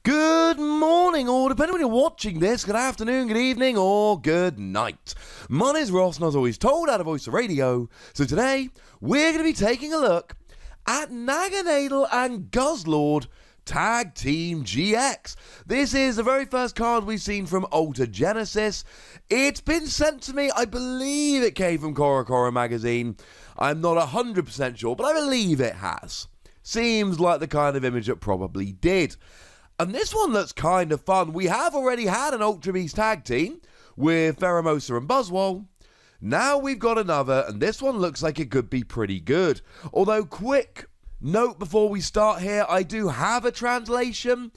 Good morning, or depending when you're watching this, good afternoon, good evening, or good night. My name's Ross, and as always told out of Voice of Radio. So today, we're going to be taking a look at Naganadel and Guzzlord Tag Team GX. This is the very first card we've seen from Alter Genesis. It's been sent to me, I believe it came from Korokoro magazine. I'm not 100% sure, but I believe it has. Seems like the kind of image it probably did. And this one looks kind of fun. We have already had an Ultra Beast tag team with Pheromosa and Buzzwole. Now we've got another, and this one looks like it could be pretty good. Although, quick note before we start here, I do have a translation,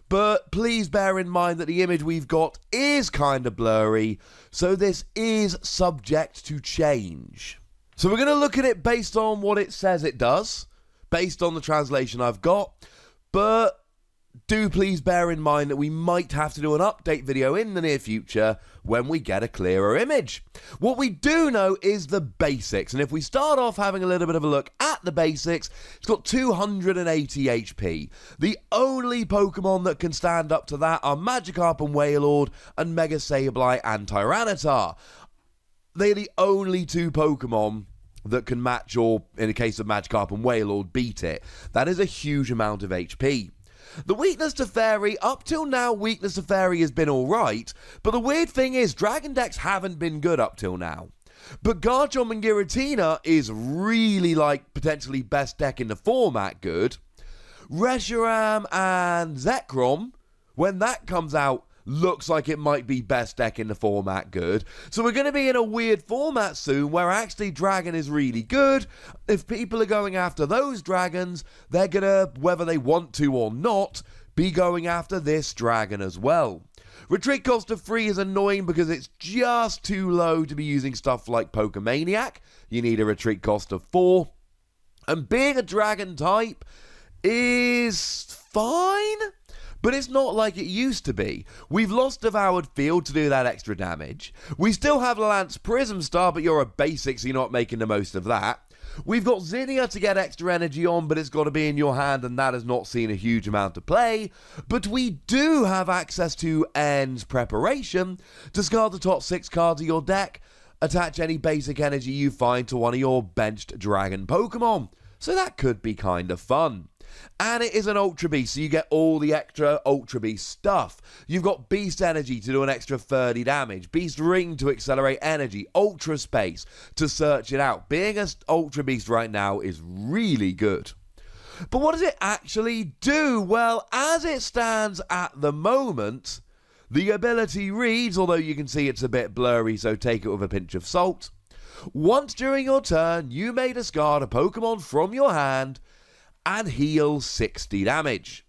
but please bear in mind that the image we've got is kind of blurry, so this is subject to change. So we're going to look at it based on what it says it does, based on the translation I've got, but do please bear in mind that we might have to do an update video in the near future when we get a clearer image. What we do know is the basics, and if we start off having a little bit of a look at the basics, it's got 280 HP. The only Pokemon that can stand up to that are Magikarp and Wailord and Mega Sableye and Tyranitar. They're the only two Pokemon that can match, or in the case of Magikarp and Wailord, beat it. That is a huge amount of HP. The weakness to Fairy, up till now, weakness to Fairy has been alright, but the weird thing is, Dragon decks haven't been good up till now. But Garchomp and Giratina is really, potentially best deck in the format good. Reshiram and Zekrom, when that comes out, looks like it might be best deck in the format good. So we're going to be in a weird format soon where actually Dragon is really good. If people are going after those dragons, they're going to, whether they want to or not, be going after this dragon as well. Retreat cost of 3 is annoying because it's just too low to be using stuff like Pokemaniac. You need a retreat cost of 4. And being a dragon type is fine, but it's not like it used to be. We've lost Devoured Field to do that extra damage. We still have Lance Prism Star, but you're a basic, so you're not making the most of that. We've got Zinnia to get extra energy on, but it's got to be in your hand, and that has not seen a huge amount of play. But we do have access to End's Preparation. Discard the top 6 cards of your deck. Attach any basic energy you find to one of your benched dragon Pokemon. So that could be kind of fun. And it is an Ultra Beast, so you get all the extra Ultra Beast stuff. You've got Beast Energy to do an extra 30 damage, Beast Ring to accelerate energy, Ultra Space to search it out. Being an Ultra Beast right now is really good. But what does it actually do? Well, as it stands at the moment, the ability reads, although you can see it's a bit blurry, so take it with a pinch of salt. Once during your turn, you may discard a Pokemon from your hand and heal 60 damage.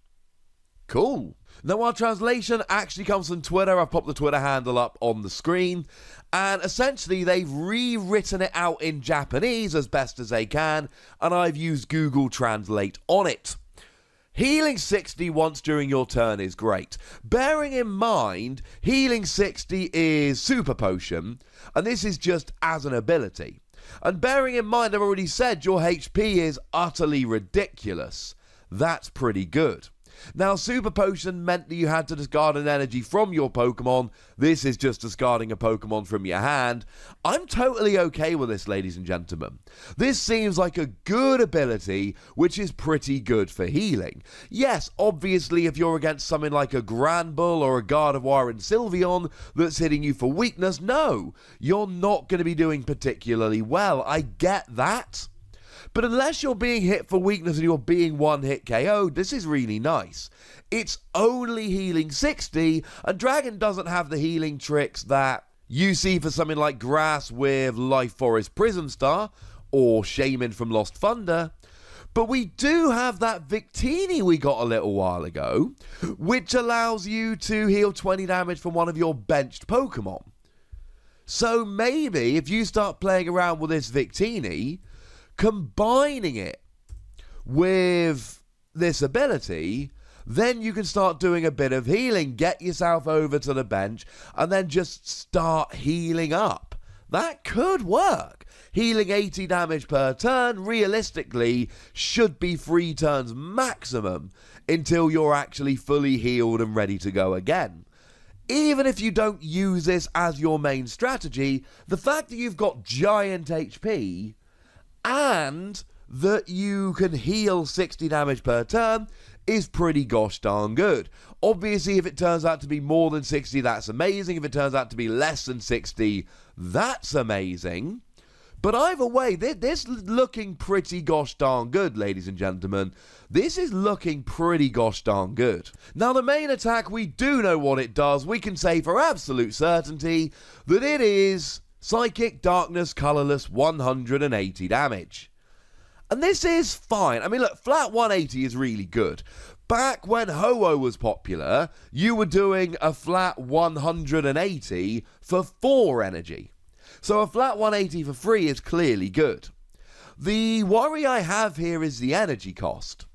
Cool. Now, our translation actually comes from Twitter. I've popped the Twitter handle up on the screen. And essentially, they've rewritten it out in Japanese as best as they can. And I've used Google Translate on it. Healing 60 once during your turn is great. Bearing in mind, healing 60 is Super Potion. And this is just as an ability. And bearing in mind, I've already said your HP is utterly ridiculous. That's pretty good. Now, Super Potion meant that you had to discard an energy from your Pokemon. This is just discarding a Pokemon from your hand. I'm totally okay with this, ladies and gentlemen. This seems like a good ability, which is pretty good for healing. Yes, obviously, if you're against something like a Granbull or a Gardevoir and Sylveon that's hitting you for weakness, no, you're not going to be doing particularly well. I get that. But unless you're being hit for weakness and you're being one-hit KO'd, this is really nice. It's only healing 60, and Dragon doesn't have the healing tricks that you see for something like Grass with Life Forest Prism Star, or Shaman from Lost Thunder. But we do have that Victini we got a little while ago, which allows you to heal 20 damage from one of your benched Pokemon. So maybe if you start playing around with this Victini, combining it with this ability, then you can start doing a bit of healing, get yourself over to the bench, and then just start healing up. That could work. Healing 80 damage per turn, realistically, should be 3 turns maximum. until you're actually fully healed and ready to go again. Even if you don't use this as your main strategy, the fact that you've got giant HP and that you can heal 60 damage per turn is pretty gosh darn good. Obviously, if it turns out to be more than 60, that's amazing. If it turns out to be less than 60, that's amazing. But either way, this is looking pretty gosh darn good, ladies and gentlemen. This is looking pretty gosh darn good. Now, the main attack, we do know what it does. We can say for absolute certainty that it is Psychic Darkness Colorless 180 damage. And this is fine. I mean, look, flat 180 is really good. Back when Ho-Oh was popular, you were doing a flat 180 for 4 energy. So a flat 180 for 3 is clearly good. The worry I have here is the energy cost.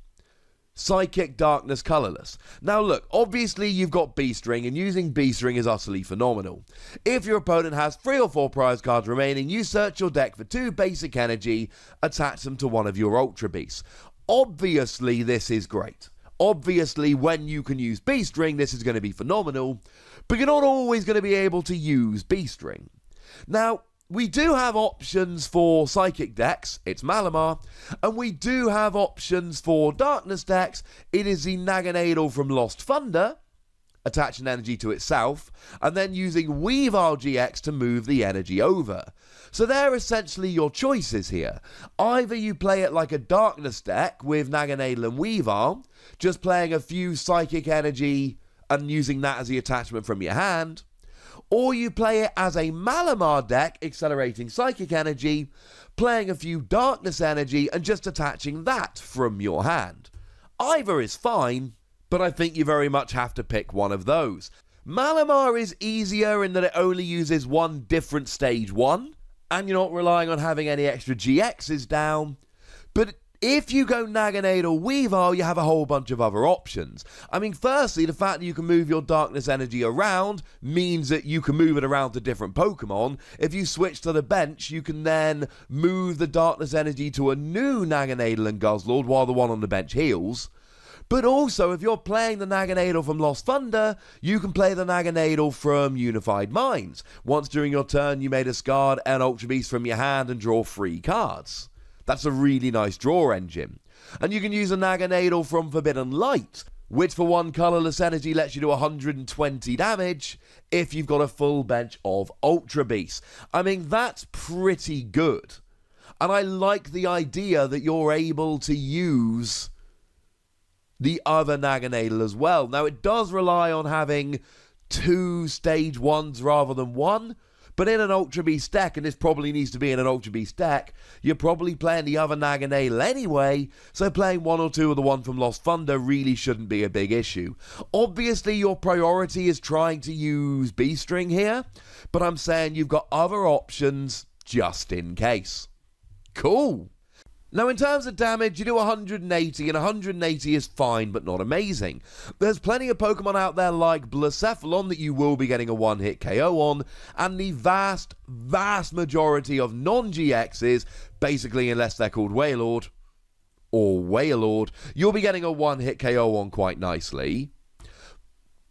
Psychic Darkness Colorless. Now look, obviously you've got Beast Ring, and using Beast Ring is utterly phenomenal. If your opponent has 3 or 4 prize cards remaining, you search your deck for 2 basic energy, attach them to one of your Ultra Beasts. Obviously this is great. Obviously when you can use Beast Ring, this is going to be phenomenal, but you're not always going to be able to use Beast Ring. Now, we do have options for Psychic decks, it's Malamar, and we do have options for Darkness decks, it is the Naganadel from Lost Thunder, attaching energy to itself, and then using Weavile GX to move the energy over. So they're essentially your choices here. Either you play it like a Darkness deck with Naganadel and Weavile, just playing a few Psychic energy and using that as the attachment from your hand, or you play it as a Malamar deck, accelerating Psychic energy, playing a few Darkness energy and just attaching that from your hand. Either is fine, but I think you very much have to pick one of those. Malamar is easier in that it only uses one different stage 1, and you're not relying on having any extra GXs down, but if you go Naganadel Weavile, you have a whole bunch of other options. I mean, firstly, the fact that you can move your Darkness energy around means that you can move it around to different Pokemon. If you switch to the bench, you can then move the Darkness energy to a new Naganadel and Guzzlord while the one on the bench heals. But also, if you're playing the Naganadel from Lost Thunder, you can play the Naganadel from Unified Minds. Once during your turn, you may discard an Ultra Beast from your hand and draw 3 cards. That's a really nice draw engine. And you can use a Naganadel from Forbidden Light, which for 1 colorless energy lets you do 120 damage if you've got a full bench of Ultra Beasts. I mean, that's pretty good. And I like the idea that you're able to use the other Naganadel as well. Now, it does rely on having 2 stage 1s rather than 1, but in an Ultra Beast deck, and this probably needs to be in an Ultra Beast deck, you're probably playing the other Naganadel anyway, so playing 1 or 2 of the one from Lost Thunder really shouldn't be a big issue. Obviously, your priority is trying to use Beast Ring here, but I'm saying you've got other options just in case. Cool. Now, in terms of damage, you do 180, and 180 is fine, but not amazing. There's plenty of Pokemon out there like Blacephalon that you will be getting a one-hit KO on, and the vast majority of non-GXs, basically unless they're called Wailord, or Wailord, you'll be getting a one-hit KO on quite nicely.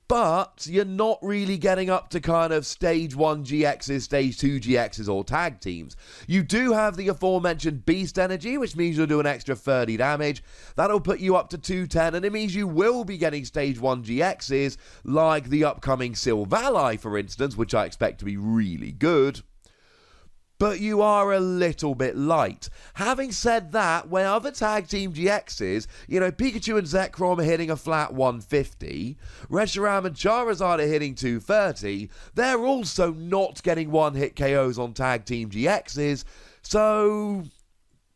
But you're not really getting up to kind of stage 1 GXs, stage 2 GXs, or tag teams. You do have the aforementioned Beast Energy, which means you'll do an extra 30 damage. That'll put you up to 210, and it means you will be getting stage 1 GXs, like the upcoming Silvally, for instance, which I expect to be really good. But you are a little bit light. Having said that, when other tag team GXs, Pikachu and Zekrom are hitting a flat 150, Reshiram and Charizard are hitting 230, they're also not getting one-hit KOs on tag team GXs, so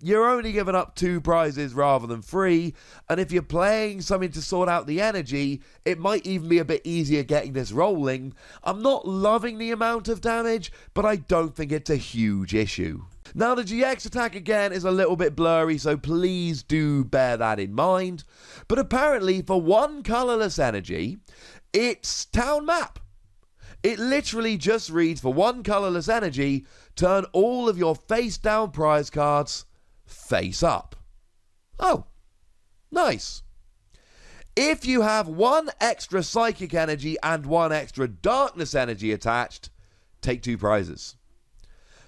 you're only giving up 2 prizes rather than 3, and if you're playing something to sort out the energy, it might even be a bit easier getting this rolling. I'm not loving the amount of damage, but I don't think it's a huge issue. Now, the GX attack again is a little bit blurry, so please do bear that in mind. But apparently, for 1 colorless energy, it's Town Map. It literally just reads, for 1 colorless energy, turn all of your face-down prize cards face up. Oh, nice. If you have one extra psychic energy and one extra darkness energy attached, take 2 prizes.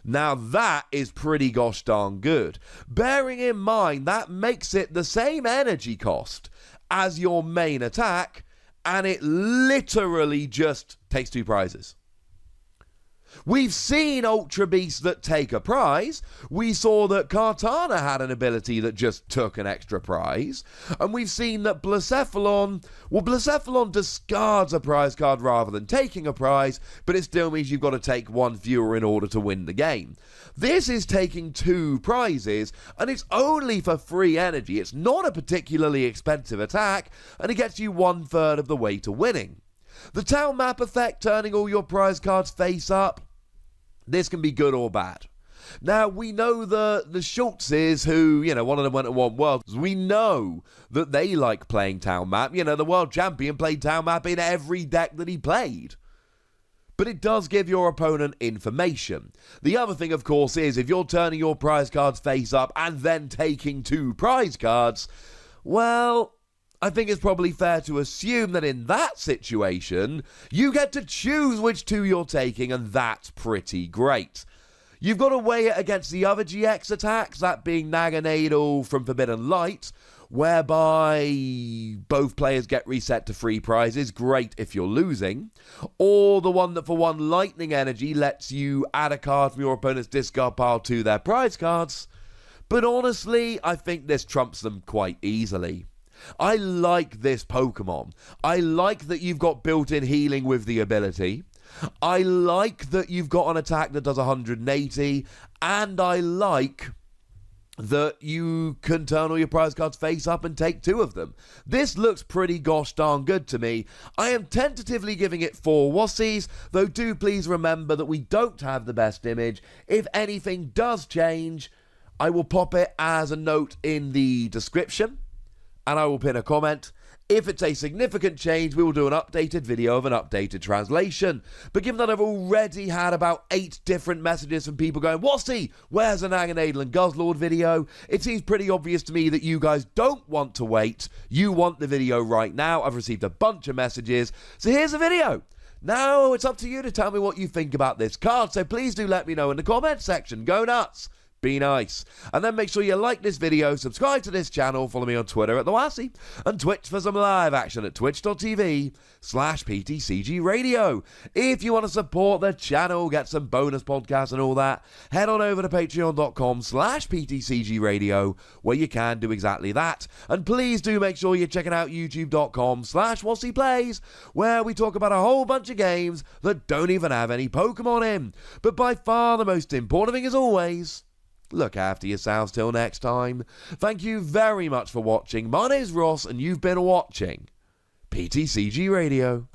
Now that is pretty gosh darn good. Bearing in mind that makes it the same energy cost as your main attack, and it literally just takes 2 prizes. We've seen Ultra Beasts that take a prize. We saw that Kartana had an ability that just took an extra prize. And we've seen that Blacephalon discards a prize card rather than taking a prize, but it still means you've got to take 1 fewer in order to win the game. This is taking 2 prizes, and it's only for free energy. It's not a particularly expensive attack, and it gets you 1/3 of the way to winning. The town map effect, turning all your prize cards face up, this can be good or bad. Now, we know the Schultzes, who, one of them went to one world. We know that they like playing town map. The world champion played town map in every deck that he played. But it does give your opponent information. The other thing, of course, is if you're turning your prize cards face up and then taking 2 prize cards, well, I think it's probably fair to assume that in that situation, you get to choose which 2 you're taking, and that's pretty great. You've got to weigh it against the other GX attacks, that being Naganadel from Forbidden Light, whereby both players get reset to free prizes, great if you're losing, or the one that for 1 lightning energy lets you add a card from your opponent's discard pile to their prize cards. But honestly, I think this trumps them quite easily. I like this Pokemon. I like that you've got built-in healing with the ability. I like that you've got an attack that does 180. And I like that you can turn all your prize cards face up and take 2 of them. This looks pretty gosh darn good to me. I am tentatively giving it 4 Wassies, though do please remember that we don't have the best image. If anything does change, I will pop it as a note in the description, and I will pin a comment. If it's a significant change, we will do an updated video of an updated translation. But given that I've already had about 8 different messages from people going, "What's where's the Naganadel Guzzlord video?" It seems pretty obvious to me that you guys don't want to wait. You want the video right now. I've received a bunch of messages. So here's the video. Now it's up to you to tell me what you think about this card. So please do let me know in the comments section. Go nuts. Be nice. And then make sure you like this video, subscribe to this channel, follow me on Twitter at @TheWassie, and Twitch for some live action at twitch.tv/PTCGRadio. If you want to support the channel, get some bonus podcasts and all that, head on over to patreon.com/PTCGRadio, where you can do exactly that. And please do make sure you're checking out youtube.com/WassiePlays, where we talk about a whole bunch of games that don't even have any Pokemon in. But by far the most important thing is always, look after yourselves till next time. Thank you very much for watching. My name's Ross, and you've been watching PTCG Radio.